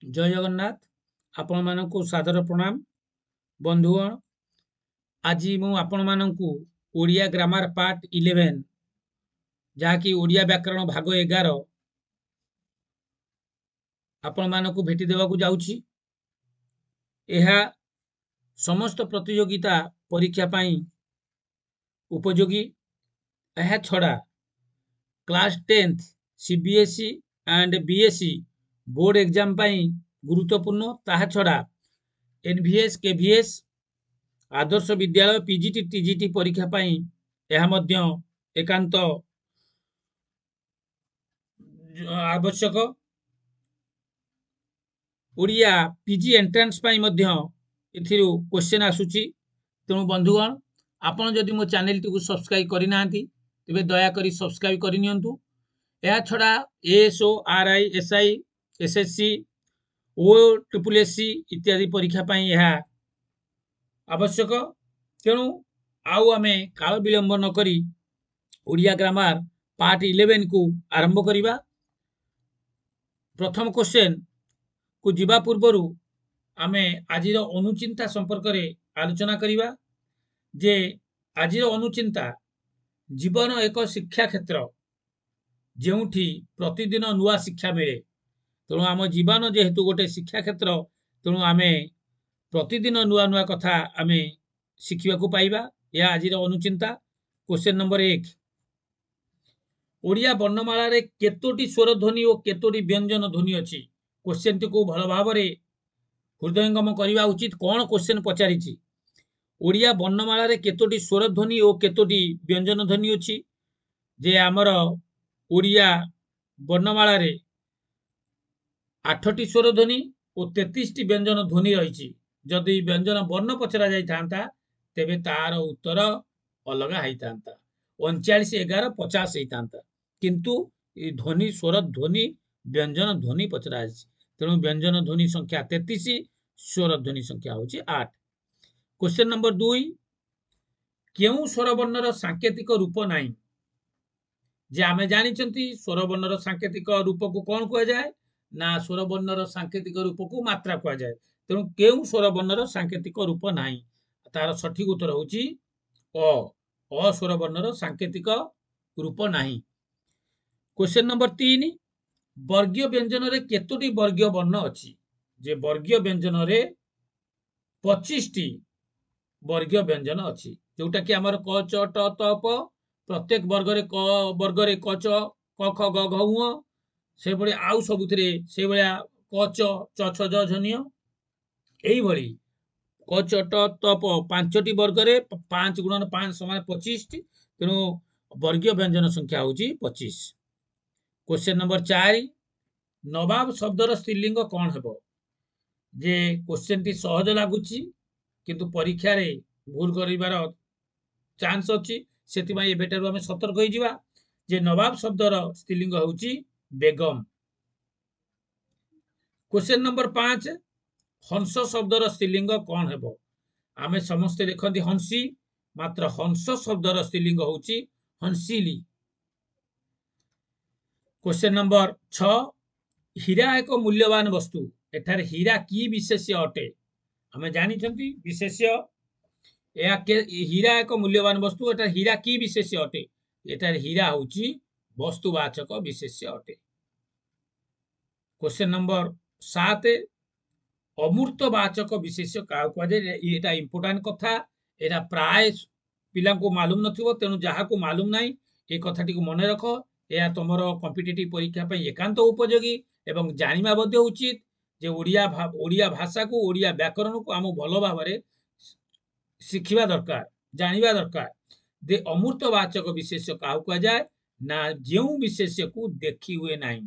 जय जगन्नाथ। आपण मानकु सादर प्रणाम। बंधुगण, आज मु आपण मानकु ओडिया ग्रामर पार्ट 11 जहाँकि ओडिया व्याकरण भाग 11 आपण मानकु भेटी देवाकू जाउछि। एहा समस्त प्रतियोगिता परीक्षा पाई उपयोगी। एहा छड़ा class 10th CBSE and BSE board exam पाई गुरुत्वपूर्ण। ताहा छड़ा NVS KVS Adarsh Vidyalaya PGT TGT परीक्षा पाई यह मध्य एकांत आवश्यक। ओडिया पीजी एंट्रेंस पाई मध्य एथिरु क्वेश्चन आसुची। तेणु बंधुगण, आपण जदि मो चैनल टी को सब्सक्राइब करि नांती तबे दया करी सब्सक्राइब करि नियंतु। एहा छड़ा एएसओ आरआई एसआई एसएससी ओ ट्रिपल एससी इत्यादि परीक्षा पाई यह आवश्यक। तेणु आउ आमे काल विलंब न करी ओडिया ग्रामर पार्ट 11 को आरंभ करिबा। प्रथम क्वेश्चन को जीवा पूर्वरु आमे आजिर अनुचिंता संपर्क रे आलोचना करिबा। जे आजिर अनुचिंता जीवन एक शिक्षा क्षेत्र जेउठी प्रतिदिन नुआ शिक्षा मिले। तेणु आम जीवन जेहेतु गोटे शिक्षा क्षेत्र, तेणु आमे प्रतिदिन नुआ नुआ कथा आमे शिखिबाकू पाइबा। या आजिर अनुचिंता। क्वेश्चन नंबर 1, ओडिया वर्णमाला रे केतोटी स्वर ध्वनि और केतोटी व्यंजन ध्वनि अछि? क्वेश्चन टी को भल भाव रे हृदयंगम करिबा उचित। कोन क्वेश्चन पचारिछि? ओडिया वर्णमाला रे केतोटी स्वर ध्वनि और केतोटी व्यंजन ध्वनि अछि? जे हमर ओडिया वर्णमाला रे 8टी स्वर ध्वनि और 33टी व्यंजन ध्वनि रहिछि। जदि व्यंजन वर्ण पचरा जाई थांता तेबे तार उत्तर अलगा हेई थांता। 39 11 50 हेई थांता, किंतु ई ध्वनि स्वर ध्वनि व्यंजन ध्वनि पचरा अछि। तेणु व्यंजन ध्वनि संख्या 33, स्वर ध्वनि संख्या होछि 8। क्वेश्चन नंबर 2, केउ स्वर वर्णर सांकेतिक रूप नाही? जे आमे जानिचंती स्वर वर्णर सांकेतिक रूप को कोन कुआ जाय ना स्वर वर्णर सांकेतिक रूप को मात्रा कुआ जाय। तेणु केउ स्वर वर्णर सांकेतिक रूप नाही? तार सठिक उत्तर होछि अ स्वर वर्णर सांकेतिक रूप नाही। क्वेश्चन नंबर 3, वर्गीय व्यंजन रे केतोटी वर्गीय वर्ण अछि? जे वर्गीय व्यंजन रे 25टी वर्गीय व्यंजन अछि, जोटा कि हमर क च ट त प प्रत्येक वर्ग रे क च क ख ग घ ङ से बळे आउ सबुथिरे से बळिया क च च छ ज झ ञ एई भଳି क च ट त प 5टी वर्ग रे 5 गुणन 5 समान 25 टी। तेणु वर्गीय व्यंजन संख्या होछि 25। क्वेश्चन नंबर 4, नवाब शब्दर स्त्रीलिंग कोन हेबो? जे क्वेश्चन टी सहज लागुची किंतु परीक्षा रे भूल करिवार चांस अछि। सेति माई एबेटारु आमे सतर्क होई जिवा जे नवाब शब्दर स्त्रीलिंग होउची बेगम। क्वेश्चन नंबर 5, हंस शब्दर स्त्रीलिंग कोन हेबो? आमे समस्त देखंती हंसी, मात्र हंस शब्दर स्त्रीलिंग होउची हंसिली। क्वेश्चन नंबर 6, हीरा एक मूल्यवान वस्तु, एठारे हीरा की विशेष्य अटे? आमे जानिछंती विशेष्य या के हीरा एक मूल्यवान वस्तु, एठारे हीरा की विशेष्य अटे? एठारे हीरा होउची वस्तुवाचक विशेष्य अटे। क्वेश्चन नंबर 7, अमूर्तवाचक विशेष्य का कुआ जाय? एटा इंपोर्टेंट कथा। एटा प्राय पिला को मालूम नथिबो, तेनु जहा को मालूम नाही ए कथाटी को मने रखो। या तमरो कॉम्पिटिटिव परीक्षा पे एकांत उपयोगी एवं जानिबा बद्य उचित जे ओडिया भाषा को ओडिया व्याकरण को हम भलो भाबरे शिखिबा दरकार, जानिबा दरकार। दे अमूर्तवाचक विशेष्य का कुआ जाय ना जेउ विशेष्य को देखि हुए नाही,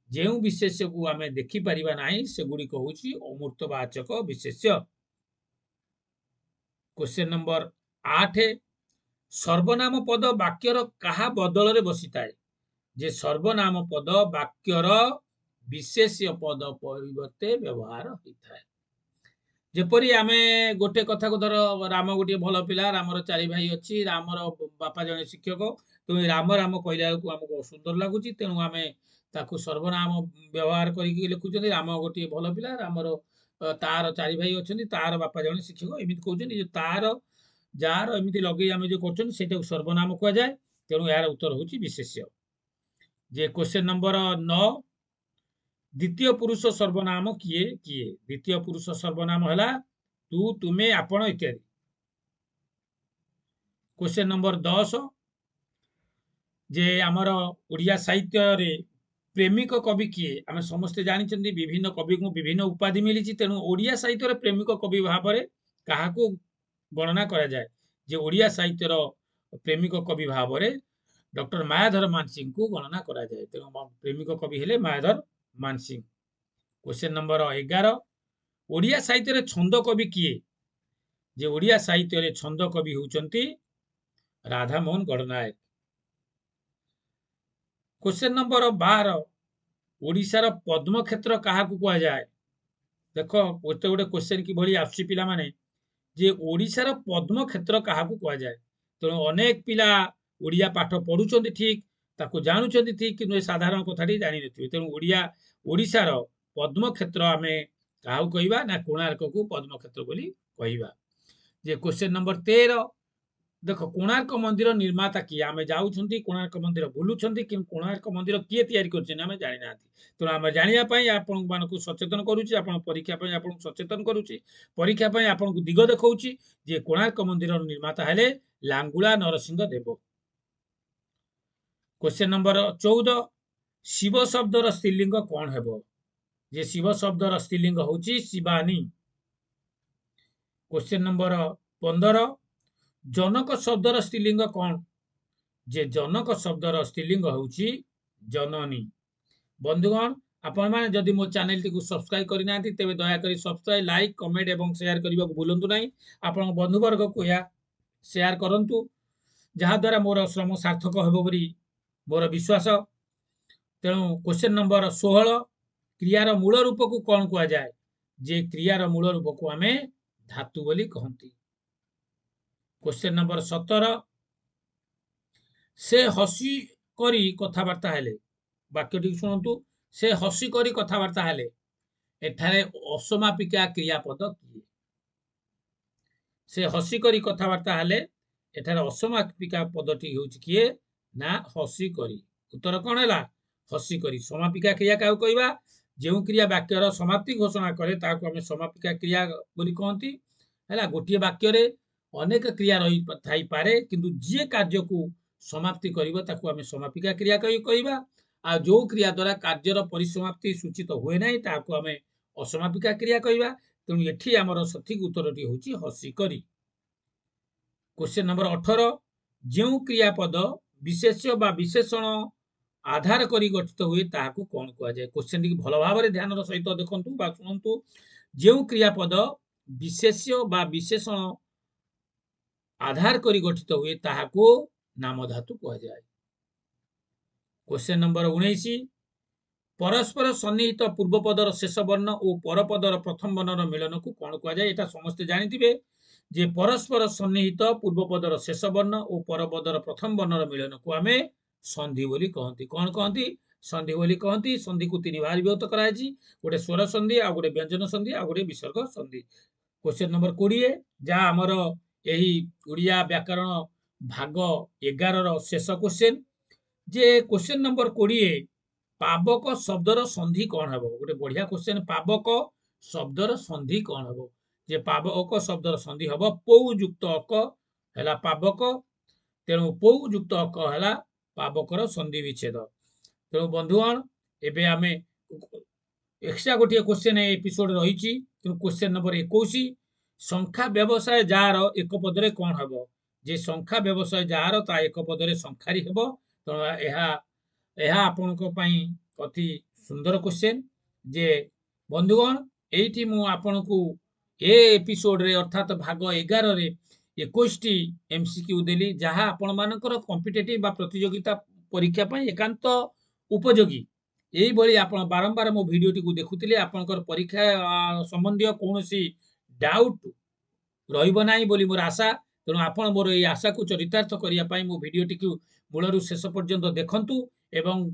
जेउ विशेष्य को आमे देखि परिबा नाही से गुडी कहूची अमूर्तवाचक विशेष्य। क्वेश्चन नंबर 8, सर्वनाम पद वाक्यर कहा बदल रे बसिताए? जे सर्वनाम पद वाक्यर विशेष्य पद परिवर्ते व्यवहार होइथाए। जेपरि आमे गोटे कथा को धर राम गोटे भल पिला, रामर 4 भाई अछि, रामर बापा जने शिक्षक, तो राम राम कहला को हमको सुंदर लागुची, तेनु आमे ताकू सर्वनाम व्यवहार करके लिखुଛନ୍ତି राम गोटे भल पिला रामर तार चारि भाई अच्छा तार बापा जन शिक्षक एमती कहते तार जार एमती लगे आम जो कर सर्वनाम कहुए तेणु यार उत्तर हूँ विशेष्य जे क्वेश्चन नंबर 9 द्वितीय पुरुष सर्वनाम किए किए द्वितीय पुरुष सर्वनाम है तू तुमे आपण इत्यादि क्वेश्चन नंबर 10 जे आमर ओडिया साहित्य रे प्रेमिक कवि किए आम समस्ते जानी विभिन्न कवि को विभिन्न उपाधि मिली तेणु ओडिया साहित्य प्रेमिक कवि भाव में क्या गणना करा जाए जे ओडिया साहित्यर प्रेमिक कवि भाव में डॉक्टर मायाधर मानसिंह को गणना करा जाए तेणु प्रेमिक कवि हेले मायाधर मानसिंह क्वेश्चन नंबर 11 ओडिया साहित्य छंद कवि किए जे ओडिया साहित्य छंद कवि होउचंती राधामोहन गणनायक क्वेश्चन नंबर 12 ओडिशार पद्म क्षेत्र क्या कह जाए देख गोटे गोटे क्वेश्चन कि भली आसुची पिला माने जे ओडिशार पद्म क्षेत्र क्या कह जाए तेणु अनेक पिला ओडिया पाठ पढ़ुचंती ठीक ताकू जानुचंती ठीक कि साधारण कथाटी जानि नथिबे तेणु ओडिया ओडिशार पद्म क्षेत्र आमे काहू कहबा ना कोणार्क को पद्म क्षेत्र बोली कहबा जे क्वेश्चन नंबर 13 देख कोणार्क मंदिर निर्माता किए आम जाऊँगी कोणार्क मंदिर बुलूंगी कि कोणार्क मंदिर किए तैयारी करम जानी ना तेणु आम जानापी आपण मानक सचेतन करुच्ची आप परीक्षा आपको सचेतन करुच्ची परीक्षा आपको दिग देखा जे कोणार्क मंदिर निर्माता हेले लांगुला नरसिंह देव क्वेश्चन नंबर 14 शिव शब्दर स्त्रीलिंग कौन है जे शिव शब्दर स्त्रीलिंग हूँ शिवानी क्वेश्चन नंबर 15 जनक शब्दर स्त्रीलिंग कौन जे जनक शब्दर स्त्रीलिंग हूँ जननी बंधुगण आपण मैंने जदि मो चैनल टी सब्सक्राइब करना तेज दयाकोरी सब्सक्राइब लाइक कमेंट और शेयर करने को भूलु ना आपण बंधुवर्ग को यह शेयर करूँ जहाद्वारा मोर श्रम सार्थक हो मोर विश्वास तेणु क्वेश्चन नंबर 16 क्रियार मूल रूप को कौन कह जाए जे क्रियार मूल रूप को आम धातु बोली कहती क्वेश्चन नंबर 17 से हसी करी कथबार्ता हेले वाक्यटी शुणु से हसी करी कथबार्ता हेले एठारे असमापिका क्रियापद किए से हसी करी कथबार्ता हेले एठारे असमापिका पदटी हूँ किए ना हसी करी उत्तर कौन है हसी करी समापिका क्रिया क्या कहवा जो क्रिया वाक्यर समाप्ति घोषणा करे ताको आम समापिका क्रिया बोली कहती है गोटे वाक्य अनेक क्रिया रही थाई पारे किंतु जी कार्य को समाप्ति करिवो ताको आम समापिका क्रिया कहवा आ जो क्रिया द्वारा कार्यर परिसमाप्ति सूचित हुए ना ताको आम असमापिका क्रिया कहवा तेणु एठी आमर सठिक उत्तरटी हूँ हसी करी क्वेश्चन नंबर 18 जो क्रियापद विशेष्य बा विशेषण आधार करी गठित हुए ताहाकू कौन कह जाए क्वेश्चन टी भल भाव ध्यान सहित देखु शुणु जो क्रियापद विशेष्य बा विशेषण आधार करी गठित हुए ताहाकू नाम धातु कह जाए क्वेश्चन नंबर 19 परस्पर सन्निहित पूर्वपदर शेष वर्ण और परपदर प्रथम वर्णर मिलन को कौन कह जाए एटा समस्ते जानिथिबे जे परस्पर सन्निहित पूर्वपदर शेष वर्ण और परपदर प्रथम वर्णर मिलन को आमे संधि बोली कहती कौन कहती संधि बोली कहती संधि को तीन भाग विभक्त कराई गोटे स्वर संधि आ गोटे व्यंजन संधि आ गोटे विसर्ग संधि क्वेश्चन नंबर 20 जहाँ आमर यही ओडिया व्याकरण भाग 11 शेष क्वेश्चन जे क्वेश्चन नंबर 20 पावक शब्दर संधि कौन हम गोटे बढ़िया क्वेश्चन पावक शब्दर संधि कौन हम जे पावक शब्दर संधि हम पौ युक्त अक है पावक तेणु पौ युक्त अक है पावकर संधि विच्छेद तेणु बंधुगण एबे आमे एक्स्ट्रा गोटे क्वेश्चन एपिसोड रही तेणु क्वेश्चन नंबर 21 संख्या व्यवसाय जार एक पदरे कौन हम जे संख्या व्यवसाय जार ता एक पदरे संख्यारी हम तेणु आपण अति सुंदर क्वेश्चन जे बंधुगण एठी मु आपण को ए एपिसोड रे अर्थात भाग 11 रे 21 एमसीक्यू देली जहाँ आपण मानकर कॉम्पिटिटिव बा प्रतियोगिता परीक्षा पई एकांत उपयोगी यही भली आपण बारंबार मो वीडियो टी को देखुतिले आपनकर परीक्षा संबंधी कोनोसी डाउट रहिबो नाही बोली मोर आशा तेणु आपण मोर ये आशा को चरितार्थ करिया पई मो वीडियो टी को मूलरु शेष पर्यंत देखंतु एवं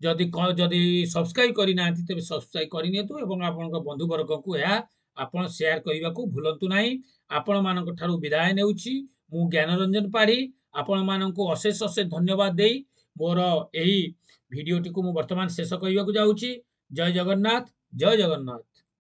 जदि जदि सब्सक्राइब करना तेज सब्सक्राइब करनी और आपण बंधु वर्ग को यह आपण शेयर करने को भूलु ना। आपण मान विदाय ने मु ज्ञानरंजन पाढ़ी आपण मान अशेष अशेष धन्यवाद दे मोर यही भिडटी को वर्तमान शेष करने को जाऊँगी। जय जगन्नाथ जय जगन्नाथ।